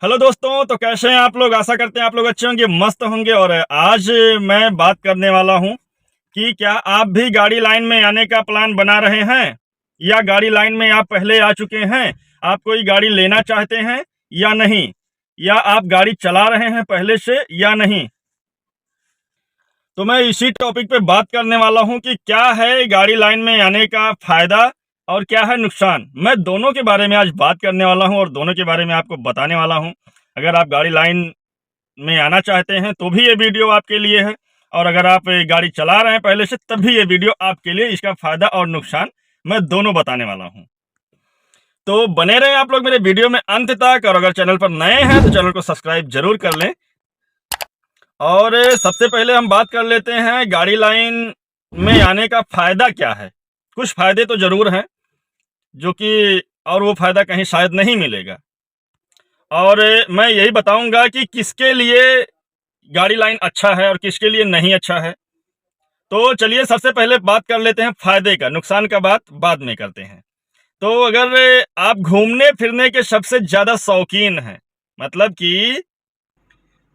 Hello दोस्तों, तो कैसे हैं आप लोग। आशा करते हैं आप लोग अच्छे होंगे, मस्त होंगे। और आज मैं बात करने वाला हूं कि क्या आप भी गाड़ी लाइन में आने का प्लान बना रहे हैं, या गाड़ी लाइन में आप पहले आ चुके हैं। आप कोई गाड़ी लेना चाहते हैं या नहीं, या आप गाड़ी चला रहे हैं पहले से या नहीं। तो मैं इसी टॉपिक पे बात करने वाला हूं कि क्या है गाड़ी लाइन में आने का फ़ायदा और क्या है नुकसान। मैं दोनों के बारे में आज बात करने वाला हूं और दोनों के बारे में आपको बताने वाला हूं। अगर आप गाड़ी लाइन में आना चाहते हैं तो भी ये वीडियो आपके लिए है, और अगर आप गाड़ी चला रहे हैं पहले से तब भी ये वीडियो आपके लिए। इसका फ़ायदा और नुकसान मैं दोनों बताने वाला हूँ। तो बने रहें आप लोग मेरे वीडियो में अंत तक। और अगर चैनल पर नए हैं तो चैनल को सब्सक्राइब जरूर कर लें। और सबसे पहले हम बात कर लेते हैं गाड़ी लाइन में आने का फ़ायदा क्या है। कुछ फ़ायदे तो ज़रूर हैं जो कि, और वो फ़ायदा कहीं शायद नहीं मिलेगा। और मैं यही बताऊंगा कि किसके लिए गाड़ी लाइन अच्छा है और किसके लिए नहीं अच्छा है। तो चलिए सबसे पहले बात कर लेते हैं फ़ायदे का, नुकसान का बात बाद में करते हैं। तो अगर आप घूमने फिरने के सबसे ज़्यादा शौकीन हैं, मतलब कि,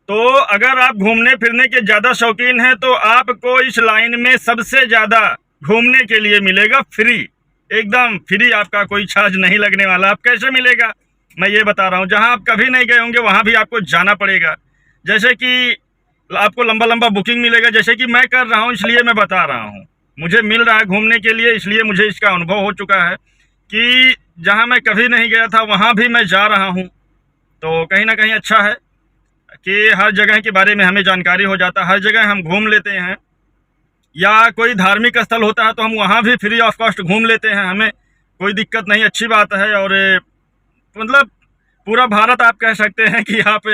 तो अगर आप घूमने फिरने के ज़्यादा शौकीन हैं तो आपको इस लाइन में सबसे ज़्यादा घूमने के लिए मिलेगा फ्री। एकदम फ्री, आपका कोई चार्ज नहीं लगने वाला। आप कैसे मिलेगा मैं ये बता रहा हूँ। जहाँ आप कभी नहीं गए होंगे वहाँ भी आपको जाना पड़ेगा। जैसे कि आपको लंबा लंबा बुकिंग मिलेगा, जैसे कि मैं कर रहा हूँ, इसलिए मैं बता रहा हूँ। मुझे मिल रहा है घूमने के लिए, इसलिए मुझे इसका अनुभव हो चुका है कि जहाँ मैं कभी नहीं गया था वहाँ भी मैं जा रहा हूँ। तो कहीं ना कहीं अच्छा है कि हर जगह के बारे में हमें जानकारी हो जाता है, हर जगह हम घूम लेते हैं। या कोई धार्मिक स्थल होता है तो हम वहाँ भी फ्री ऑफ कॉस्ट घूम लेते हैं, हमें कोई दिक्कत नहीं, अच्छी बात है। और मतलब पूरा भारत आप कह सकते हैं कि आप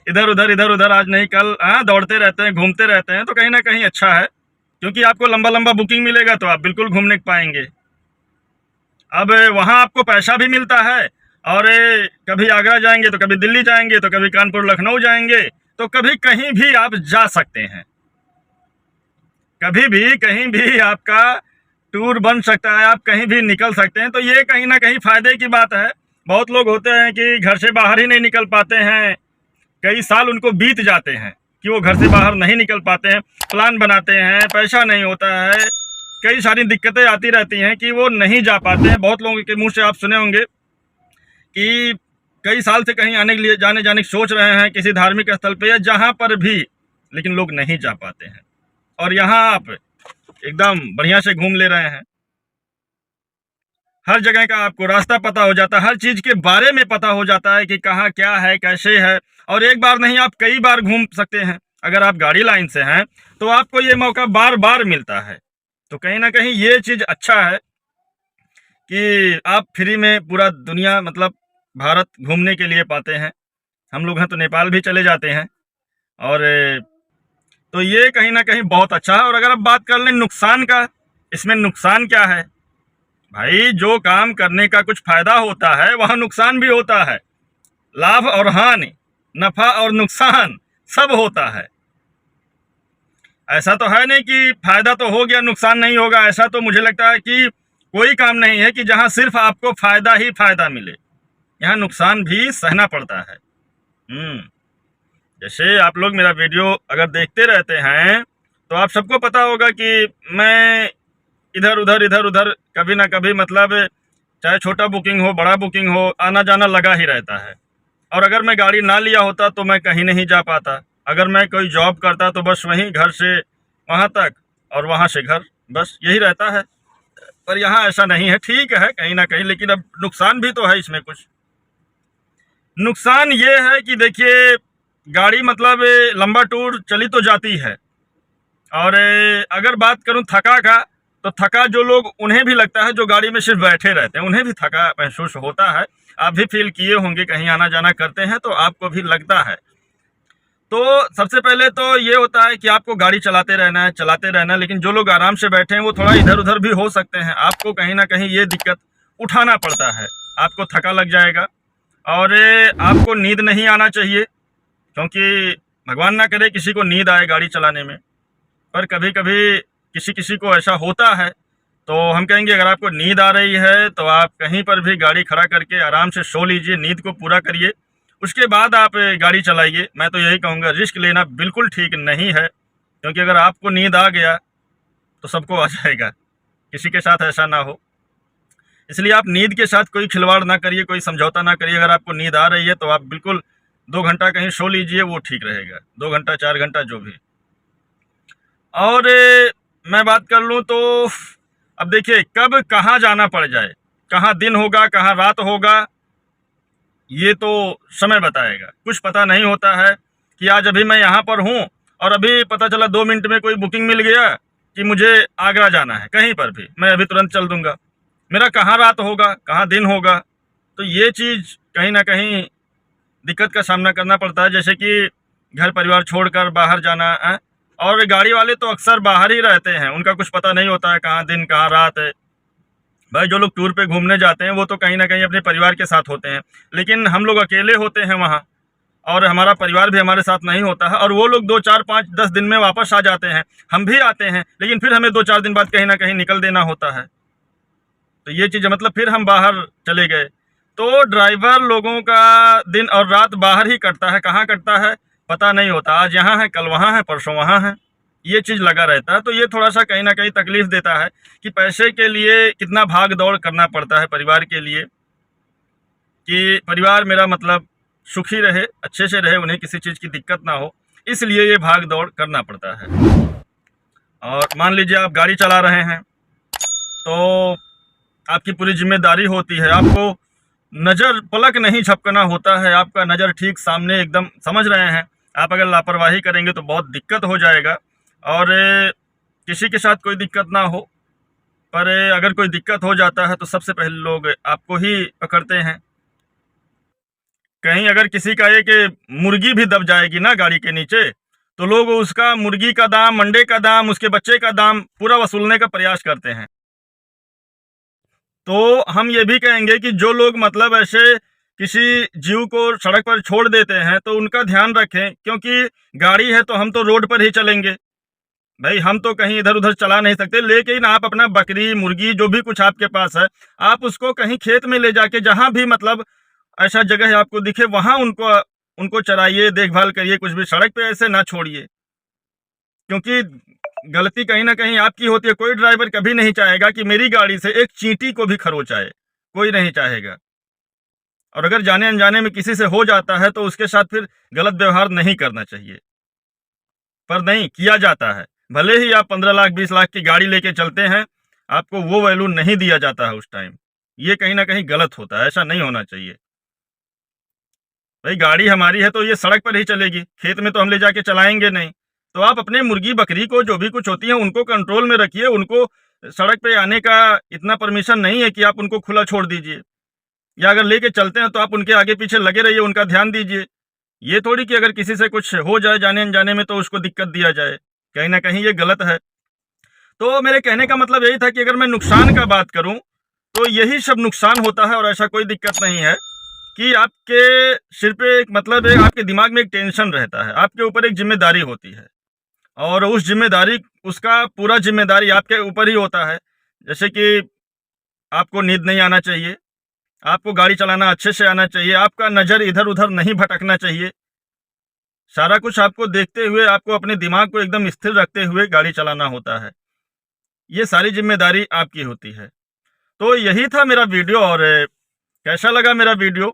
इधर उधर आज नहीं कल दौड़ते रहते हैं, घूमते रहते हैं। तो कहीं ना कहीं अच्छा है, क्योंकि आपको लंबा लंबा बुकिंग मिलेगा तो आप बिल्कुल घूमने पाएंगे। अब वहाँ आपको पैसा भी मिलता है, और कभी आगरा जाएंगे तो कभी दिल्ली जाएंगे तो कभी कानपुर लखनऊ जाएंगे, तो कभी कहीं भी आप जा सकते हैं। कभी भी कहीं भी आपका टूर बन सकता है, आप कहीं भी निकल सकते हैं। तो ये कहीं ना कहीं फ़ायदे की बात है। बहुत लोग होते हैं कि घर से बाहर ही नहीं निकल पाते हैं, कई साल उनको बीत जाते हैं कि वो घर से बाहर नहीं निकल पाते हैं। प्लान बनाते हैं, पैसा नहीं होता है, कई सारी दिक्कतें आती रहती हैं कि वो नहीं जा पाते हैं। बहुत लोगों के मुंह से आप सुने होंगे कि कई साल से कहीं आने के लिए जाने की सोच रहे हैं, किसी धार्मिक स्थल पे या जहाँ पर भी, लेकिन लोग नहीं जा पाते हैं। और यहाँ आप एकदम बढ़िया से घूम ले रहे हैं। हर जगह का आपको रास्ता पता हो जाता है, हर चीज़ के बारे में पता हो जाता है कि कहाँ क्या है, कैसे है। और एक बार नहीं, आप कई बार घूम सकते हैं। अगर आप गाड़ी लाइन से हैं तो आपको ये मौका बार बार मिलता है। तो कहीं ना कहीं ये चीज़ अच्छा है कि आप फ्री में पूरा दुनिया, मतलब भारत घूमने के लिए पाते हैं। हम लोग हैं तो नेपाल भी चले जाते हैं। और तो ये कहीं ना कहीं बहुत अच्छा है। और अगर आप बात कर लें नुकसान का, इसमें नुकसान क्या है भाई। जो काम करने का कुछ फायदा होता है वहाँ नुकसान भी होता है। लाभ और हानि, नफा और नुकसान सब होता है। ऐसा तो है नहीं कि फायदा तो हो गया नुकसान नहीं होगा। ऐसा तो मुझे लगता है कि कोई काम नहीं है कि जहाँ सिर्फ आपको फायदा ही फायदा मिले। यहाँ नुकसान भी सहना पड़ता है। जैसे आप लोग मेरा वीडियो अगर देखते रहते हैं तो आप सबको पता होगा कि मैं इधर उधर कभी ना कभी, मतलब चाहे छोटा बुकिंग हो बड़ा बुकिंग हो, आना जाना लगा ही रहता है। और अगर मैं गाड़ी ना लिया होता तो मैं कहीं नहीं जा पाता। अगर मैं कोई जॉब करता तो बस वहीं घर से वहाँ तक और वहाँ से घर, बस यही रहता है। पर यहाँ ऐसा नहीं है, ठीक है कहीं ना कहीं, लेकिन अब नुकसान भी तो है इसमें कुछ। नुकसान ये है कि देखिए, गाड़ी मतलब लंबा टूर चली तो जाती है। और अगर बात करूं थका का, तो थका जो लोग, उन्हें भी लगता है, जो गाड़ी में सिर्फ बैठे रहते हैं उन्हें भी थका महसूस होता है। आप भी फील किए होंगे, कहीं आना जाना करते हैं तो आपको भी लगता है। तो सबसे पहले तो ये होता है कि आपको गाड़ी चलाते रहना है। लेकिन जो लोग आराम से बैठे हैं वो थोड़ा इधर उधर भी हो सकते हैं। आपको कहीं ना कहीं ये दिक्कत उठाना पड़ता है, आपको थका लग जाएगा। और आपको नींद नहीं आना चाहिए, क्योंकि भगवान ना करे किसी को नींद आए गाड़ी चलाने में। पर कभी कभी किसी किसी को ऐसा होता है। तो हम कहेंगे अगर आपको नींद आ रही है तो आप कहीं पर भी गाड़ी खड़ा करके आराम से सो लीजिए, नींद को पूरा करिए। उसके बाद आप गाड़ी चलाइए। मैं तो यही कहूँगा, रिस्क लेना बिल्कुल ठीक नहीं है, क्योंकि अगर आपको नींद आ गया तो सबको आ जाएगा, किसी के साथ ऐसा ना हो। इसलिए आप नींद के साथ कोई खिलवाड़ ना करिए, कोई समझौता ना करिए। अगर आपको नींद आ रही है तो आप बिल्कुल 2 घंटा कहीं सो लीजिए, वो ठीक रहेगा, 2 घंटा 4 घंटा जो भी। और मैं बात कर लूँ तो अब देखिए, कब कहाँ जाना पड़ जाए, कहाँ दिन होगा कहाँ रात होगा, ये तो समय बताएगा। कुछ पता नहीं होता है कि आज अभी मैं यहाँ पर हूँ और अभी पता चला 2 मिनट में कोई बुकिंग मिल गया कि मुझे आगरा जाना है, कहीं पर भी मैं अभी तुरंत चल दूँगा। मेरा कहाँ रात होगा कहाँ दिन होगा, तो ये चीज़ कहीं ना कहीं दिक्कत का सामना करना पड़ता है। जैसे कि घर परिवार छोड़कर बाहर जाना है, और गाड़ी वाले तो अक्सर बाहर ही रहते हैं, उनका कुछ पता नहीं होता है कहाँ दिन कहाँ रात है। भाई जो लोग टूर पे घूमने जाते हैं वो तो कहीं ना कहीं अपने परिवार के साथ होते हैं, लेकिन हम लोग अकेले होते हैं वहाँ, और हमारा परिवार भी हमारे साथ नहीं होता है, और वो लोग 2 4 5 10 दिन में वापस आ जाते हैं। हम भी आते हैं, लेकिन फिर हमें 2 4 दिन बाद कहीं ना कहीं निकल देना होता है। तो ये चीज़ मतलब फिर हम बाहर चले गए, तो ड्राइवर लोगों का दिन और रात बाहर ही कटता है, कहाँ कटता है पता नहीं होता। आज यहाँ है, कल वहाँ है, परसों वहाँ है, ये चीज़ लगा रहता है। तो ये थोड़ा सा कहीं ना कहीं तकलीफ़ देता है कि पैसे के लिए कितना भाग दौड़ करना पड़ता है परिवार के लिए, कि परिवार मेरा मतलब सुखी रहे, अच्छे से रहे, उन्हें किसी चीज़ की दिक्कत ना हो, इसलिए ये भाग दौड़ करना पड़ता है। और मान लीजिए आप गाड़ी चला रहे हैं तो आपकी पूरी जिम्मेदारी होती है, आपको नज़र पलक नहीं झपकना होता है, आपका नज़र ठीक सामने एकदम, समझ रहे हैं। आप अगर लापरवाही करेंगे तो बहुत दिक्कत हो जाएगा, और किसी के साथ कोई दिक्कत ना हो, पर अगर कोई दिक्कत हो जाता है तो सबसे पहले लोग आपको ही पकड़ते हैं। कहीं अगर किसी का एक मुर्गी भी दब जाएगी ना गाड़ी के नीचे, तो लोग उसका मुर्गी का दाम, अंडे का दाम, उसके बच्चे का दाम पूरा वसूलने का प्रयास करते हैं। तो हम ये भी कहेंगे कि जो लोग मतलब ऐसे किसी जीव को सड़क पर छोड़ देते हैं तो उनका ध्यान रखें, क्योंकि गाड़ी है तो हम तो रोड पर ही चलेंगे भाई, हम तो कहीं इधर उधर चला नहीं सकते। लेकिन आप अपना बकरी मुर्गी जो भी कुछ आपके पास है, आप उसको कहीं खेत में ले जाके, जहां भी मतलब ऐसा जगह आपको दिखे वहां उनको उनको चराइए, देखभाल करिए, कुछ भी सड़क पे ऐसे ना छोड़िए, क्योंकि गलती कहीं ना कहीं आपकी होती है। कोई ड्राइवर कभी नहीं चाहेगा कि मेरी गाड़ी से एक चींटी को भी खरोच आए, कोई नहीं चाहेगा। और अगर जाने अनजाने में किसी से हो जाता है तो उसके साथ फिर गलत व्यवहार नहीं करना चाहिए, पर नहीं किया जाता है। भले ही आप 15 लाख 20 लाख की गाड़ी लेके चलते हैं, आपको वो वैल्यू नहीं दिया जाता है उस टाइम। ये कहीं ना कहीं गलत होता है, ऐसा नहीं होना चाहिए। भाई गाड़ी हमारी है तो ये सड़क पर ही चलेगी, खेत में तो हम ले जाके चलाएंगे नहीं। तो आप अपने मुर्गी बकरी को जो भी कुछ होती है उनको कंट्रोल में रखिए, उनको सड़क पे आने का इतना परमिशन नहीं है कि आप उनको खुला छोड़ दीजिए, या अगर लेके चलते हैं तो आप उनके आगे पीछे लगे रहिए, उनका ध्यान दीजिए। ये थोड़ी कि अगर किसी से कुछ हो जाए जाने अनजाने में तो उसको दिक्कत दिया जाए, कहीं ना कहीं ये गलत है। तो मेरे कहने का मतलब यही था कि अगर मैं नुकसान का बात करूं तो यही सब नुकसान होता है, और ऐसा कोई दिक्कत नहीं है कि आपके सिर पे एक मतलब है, आपके दिमाग में एक टेंशन रहता है, आपके ऊपर एक जिम्मेदारी होती है, और उस जिम्मेदारी, उसका पूरा जिम्मेदारी आपके ऊपर ही होता है। जैसे कि आपको नींद नहीं आना चाहिए, आपको गाड़ी चलाना अच्छे से आना चाहिए, आपका नज़र इधर उधर नहीं भटकना चाहिए, सारा कुछ आपको देखते हुए, आपको अपने दिमाग को एकदम स्थिर रखते हुए गाड़ी चलाना होता है। ये सारी जिम्मेदारी आपकी होती है। तो यही था मेरा वीडियो, और कैसा लगा मेरा वीडियो?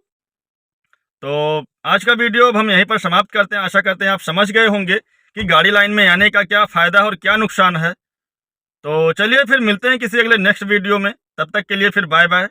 तो आज का वीडियो अब हम यहीं पर समाप्त करते हैं। आशा करते हैं आप समझ गए होंगे कि गाड़ी लाइन में आने का क्या फ़ायदा और क्या नुकसान है। तो चलिए फिर मिलते हैं किसी अगले नेक्स्ट वीडियो में, तब तक के लिए फिर बाय बाय।